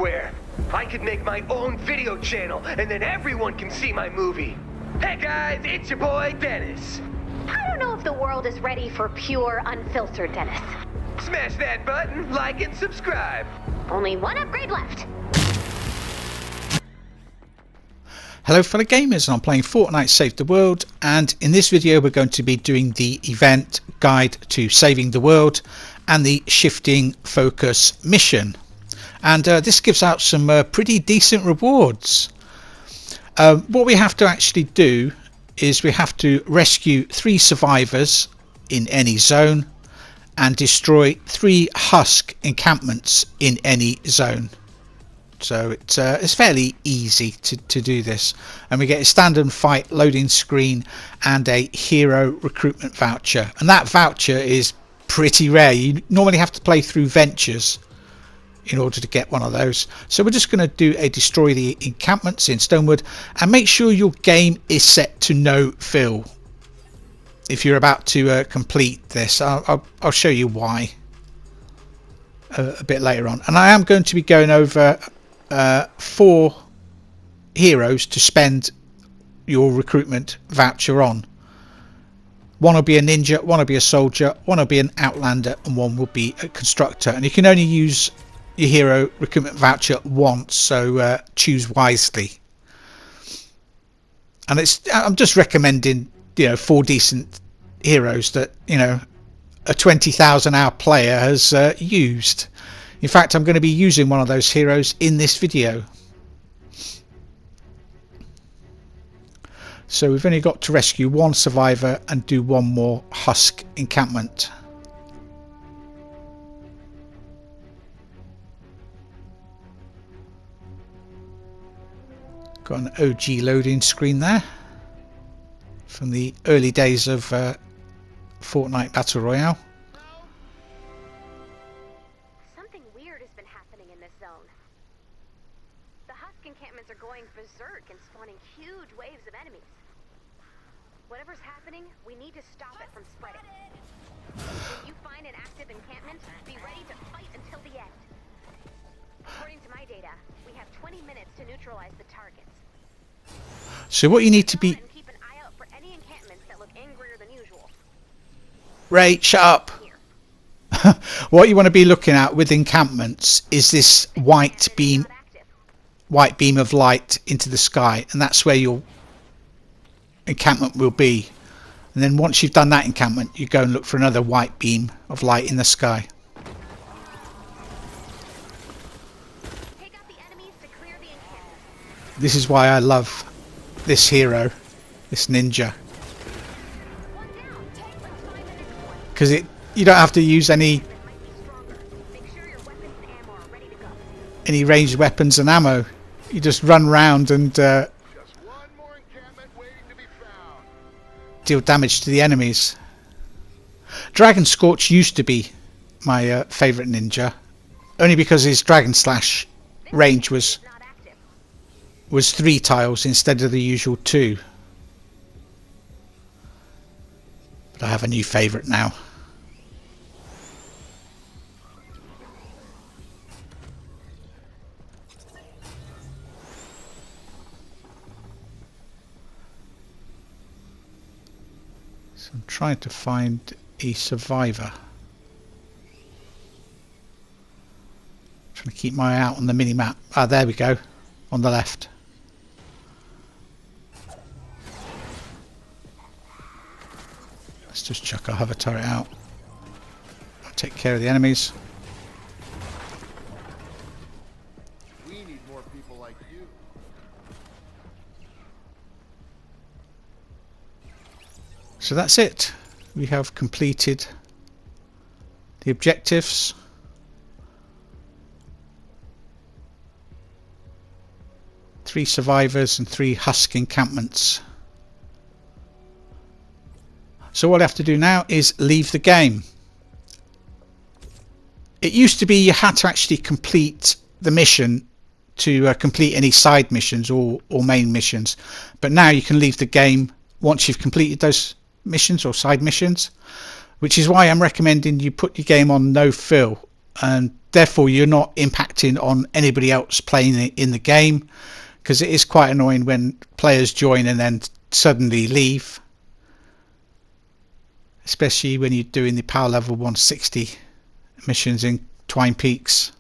everywhere. I could make my own video channel, and then everyone can see my movie. Hey guys, it's your boy Dennis. I don't know if the world is ready for pure, unfiltered Dennis. Smash that button, like and subscribe. Only one upgrade left. Hello fellow gamers, and I'm playing Fortnite Save the World, and in this video we're going to be doing the event guide to saving the world and the shifting focus mission, and this gives out some pretty decent rewards. What we have to actually do is we have to rescue 3 survivors in any zone and destroy 3 husk encampments in any zone. So it's fairly easy to do this, and we get a standard fight loading screen and a hero recruitment voucher, and that voucher is pretty rare. You normally have to play through ventures in order to get one of those. So we're just going to do a destroy the encampments in Stonewood, and make sure your game is set to no fill if you're about to complete this. I'll show you why a bit later on, and I am going to be going over 4 heroes to spend your recruitment voucher on. One will be a ninja, one will be a soldier, one will be an outlander, and one will be a constructor, and you can only use your hero recruitment voucher once, so choose wisely. And I'm just recommending 4 decent heroes that a 20,000 hour player has used. In fact, I'm going to be using one of those heroes in this video. So we've only got to rescue 1 survivor and do 1 more husk encampment. Got an OG loading screen there from the early days of Fortnite Battle Royale. Encampments are going berserk and spawning huge waves of enemies. Whatever's happening, we need to stop it from spreading. If you find an active encampment, be ready to fight until the end. According to my data, we have 20 minutes to neutralize the targets. So what you need to be... Keep an eye out for any encampments that look angrier than usual. Ray, shut up. What you want to be looking at with encampments is this white beam of light into the sky, and that's where your encampment will be. And then once you've done that encampment, you go and look for another white beam of light in the sky. Take out the enemies to clear the encampment. This is why I love this hero, this ninja, because you don't have to use any ranged weapons and ammo. You just run round and deal damage to the enemies. Dragon Scorch used to be my favourite ninja, only because his Dragon Slash range was 3 tiles instead of the usual 2. But I have a new favourite now. So I'm trying to find a survivor. Trying to keep my eye out on the mini map. Ah, there we go, on the left. Let's just chuck our hover turret out. I'll take care of the enemies. We need more people like you. So that's it. We have completed the objectives. Three survivors and 3 husk encampments. So what I have to do now is leave the game. It used to be you had to actually complete the mission to complete any side missions or main missions, but now you can leave the game once you've completed those missions or side missions, which is why I'm recommending you put your game on no fill and therefore you're not impacting on anybody else playing it in the game, because it is quite annoying when players join and then suddenly leave, especially when you're doing the power level 160 missions in Twine Peaks.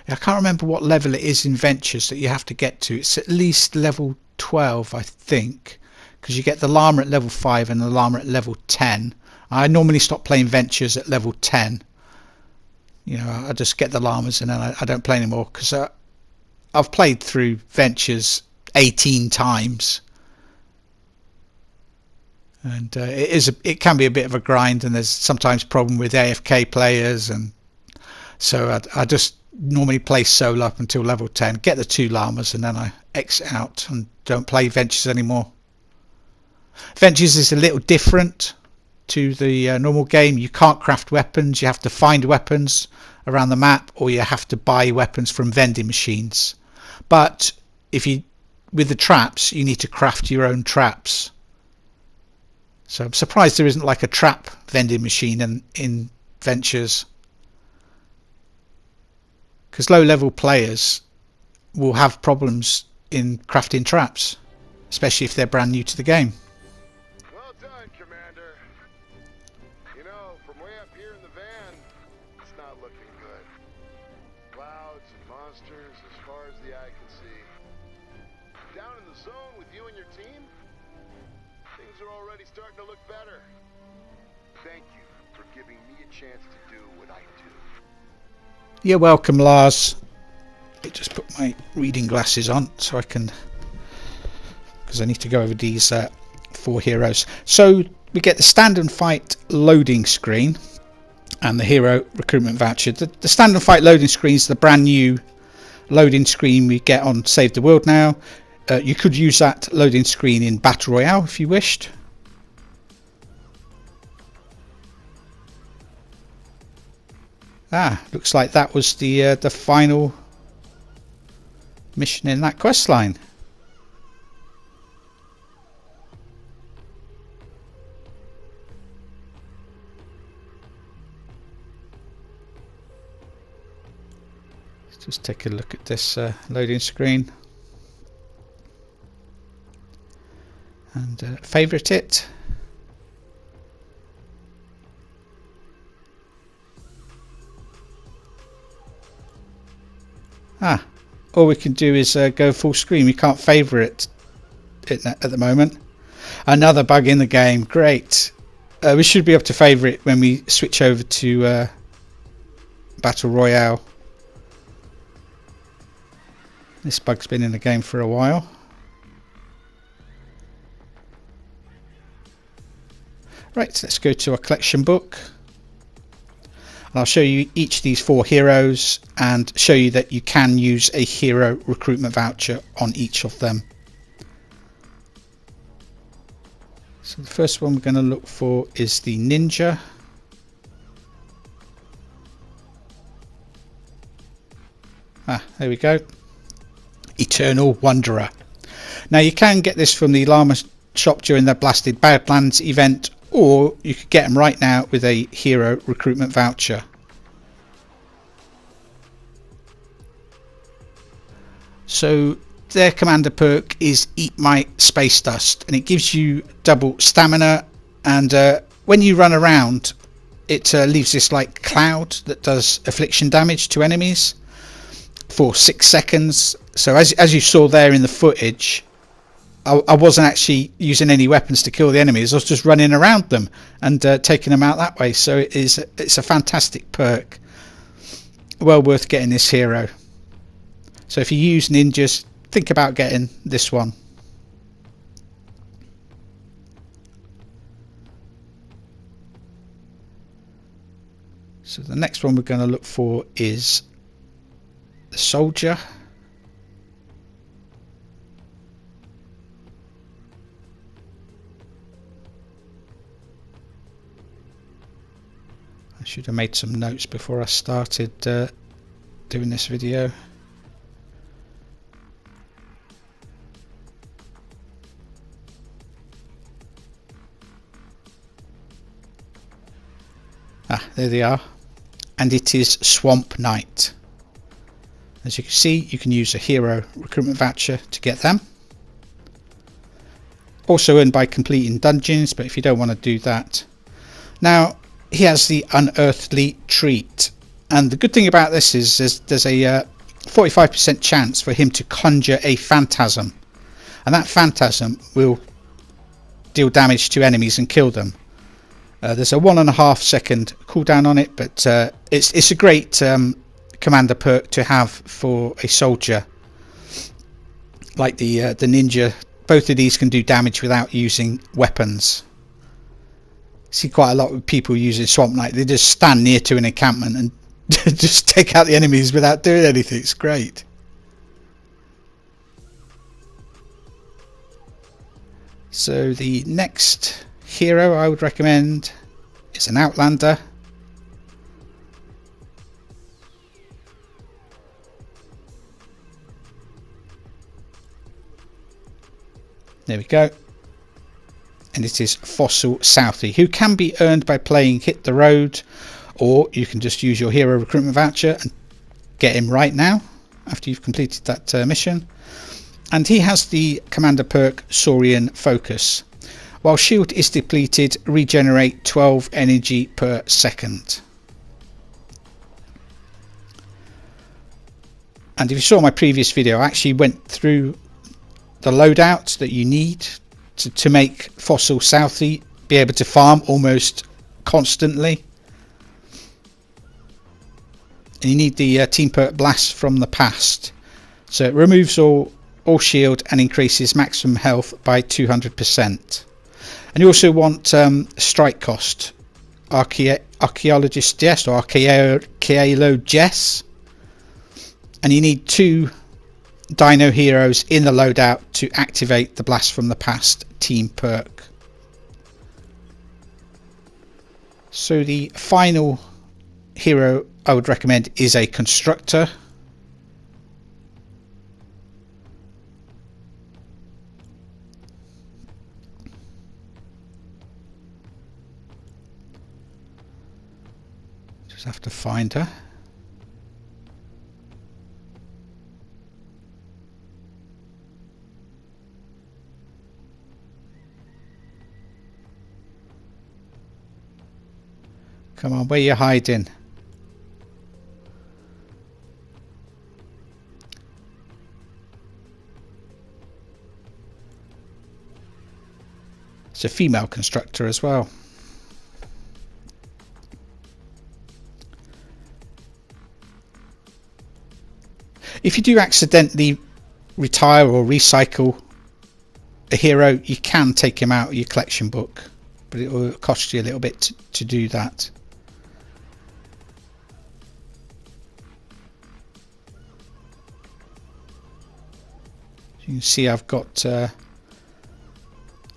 I can't remember what level it is in Ventures that you have to get to. It's at least level 12, I think, because you get the llama at level 5 and the llama at level 10. I normally stop playing Ventures at level 10. You know, I just get the llamas and then I don't play anymore, because I've played through Ventures 18 times, and it can be a bit of a grind, and there's sometimes a problem with AFK players, and so I just normally play solo up until level 10, get the 2 llamas, and then I exit out and don't play Ventures anymore. Ventures is a little different to the normal game. You can't craft weapons, you have to find weapons around the map, or you have to buy weapons from vending machines. But with the traps, you need to craft your own traps. So I'm surprised there isn't like a trap vending machine in Ventures, because low level players will have problems in crafting traps, especially if they're brand new to the game. Well done, Commander. You know, from way up here in the van, it's not looking good. Clouds and monsters as far as the eye can see. Down in the zone with you and your team, things are already starting to look better. Thank you for giving me a chance to do what I do. You're welcome, Lars. I just put my reading glasses on so I can, because I need to go over these 4 heroes. So we get the stand and fight loading screen and the hero recruitment voucher. The stand and fight loading screen is the brand new loading screen we get on Save the World now. You could use that loading screen in Battle Royale if you wished. Looks like that was the final mission in that quest line. Let's just take a look at this loading screen and favourite it. All we can do is go full screen. We can't favourite it at the moment. Another bug in the game. Great. We should be able to favourite when we switch over to Battle Royale. This bug's been in the game for a while. Right, let's go to our collection book. I'll show you each of these 4 heroes and show you that you can use a hero recruitment voucher on each of them. So the first one we're going to look for is the ninja. There we go. Eternal Wanderer. Now you can get this from the llama shop during the Blasted Badlands event, or you could get them right now with a hero recruitment voucher. So their commander perk is Eat My Space Dust, and it gives you double stamina, and when you run around it leaves this like cloud that does affliction damage to enemies for 6 seconds. So as you saw there in the footage, I wasn't actually using any weapons to kill the enemies. I was just running around them and taking them out that way. So it's a fantastic perk. Well worth getting this hero. So if you use ninjas, think about getting this one. So the next one we're going to look for is the soldier. I should have made some notes before I started doing this video. There they are. And it is Swamp Knight. As you can see, you can use a hero recruitment voucher to get them. Also earned by completing dungeons, but if you don't want to do that. Now, he has the Unearthly Treat. And the good thing about this is there's a 45% chance for him to conjure a phantasm. And that phantasm will deal damage to enemies and kill them. There's a 1.5 second cooldown on it, but it's a great commander perk to have for a soldier. Like the ninja, both of these can do damage without using weapons. See quite a lot of people using Swamp Knight. They just stand near to an encampment and just take out the enemies without doing anything. It's great. So the next hero I would recommend is an Outlander. There we go. And it is Fossil Southie, who can be earned by playing Hit the Road, or you can just use your hero recruitment voucher and get him right now after you've completed that mission. And he has the commander perk Saurian Focus. While shield is depleted, regenerate 12 energy per second. And if you saw my previous video, I actually went through the loadouts that you need to make Fossil Southie be able to farm almost constantly. And you need the team perk Blast from the Past. So it removes all shield and increases maximum health by 200%. And you also want strike cost, Archaeologist Jess or Archaeolo Jess. And you need 2 Dino heroes in the loadout to activate the Blast from the Past team perk. So the final hero I would recommend is a Constructor. Just have to find her. Come on, where you hiding? It's a female constructor as well. If you do accidentally retire or recycle a hero, you can take him out of your collection book, but it will cost you a little bit to do that. You can see I've got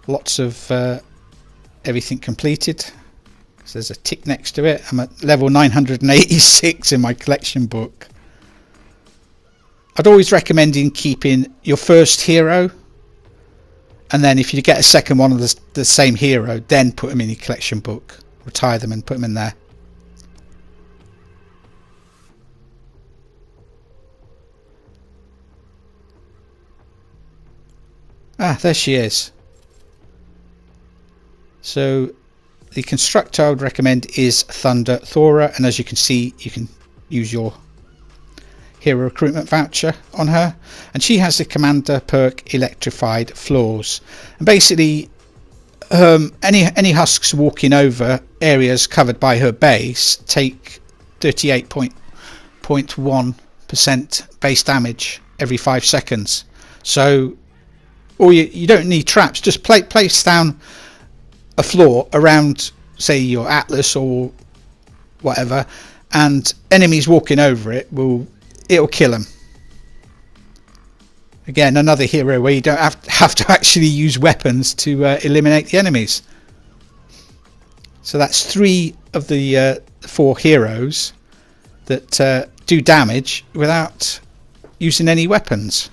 lots of everything completed. So there's a tick next to it. I'm at level 986 in my collection book. I'd always recommend keeping your first hero, and then if you get a second one of the same hero, then put them in your collection book, retire them and put them in there. Ah, there she is. So the constructor I would recommend is Thunder Thora, and as you can see, you can use your hero recruitment voucher on her, and she has the commander perk Electrified Floors. And basically, any husks walking over areas covered by her base take 38.1% base damage every 5 seconds. So you don't need traps, just place down a floor around, say, your Atlas or whatever, and enemies walking over it'll kill them. Again, another hero where you don't have to actually use weapons to eliminate the enemies. So that's 3 of the 4 heroes that do damage without using any weapons.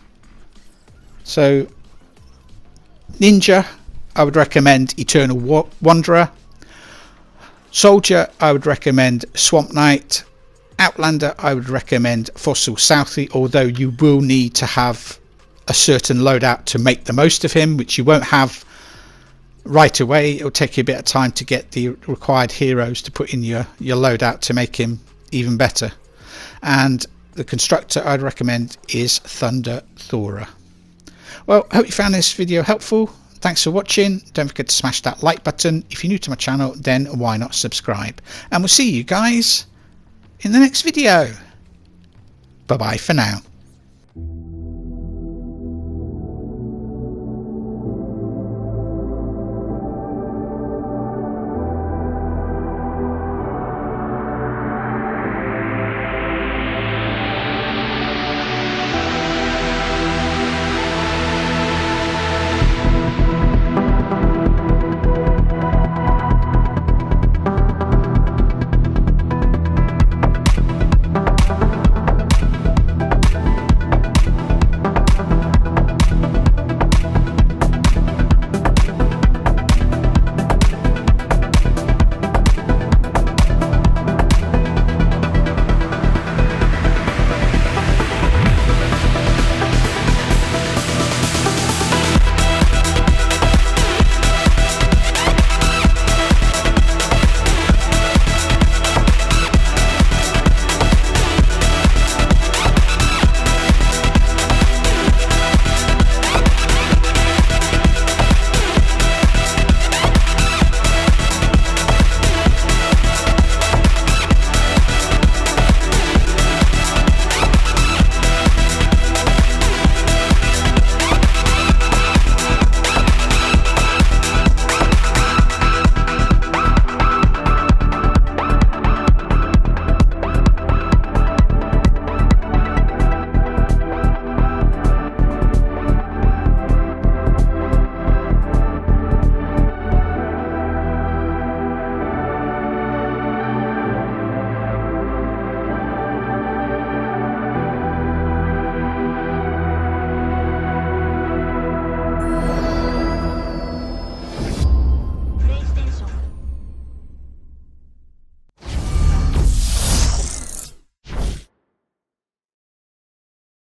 So Ninja, I would recommend Eternal Wanderer. Soldier, I would recommend Swamp Knight. Outlander, I would recommend Fossil Southie, although you will need to have a certain loadout to make the most of him, which you won't have right away. It'll take you a bit of time to get the required heroes to put in your loadout to make him even better. And the constructor I'd recommend is Thunder Thora. Well, I hope you found this video helpful. Thanks for watching. Don't forget to smash that like button. If you're new to my channel, then why not subscribe? And we'll see you guys in the next video. Bye bye for now.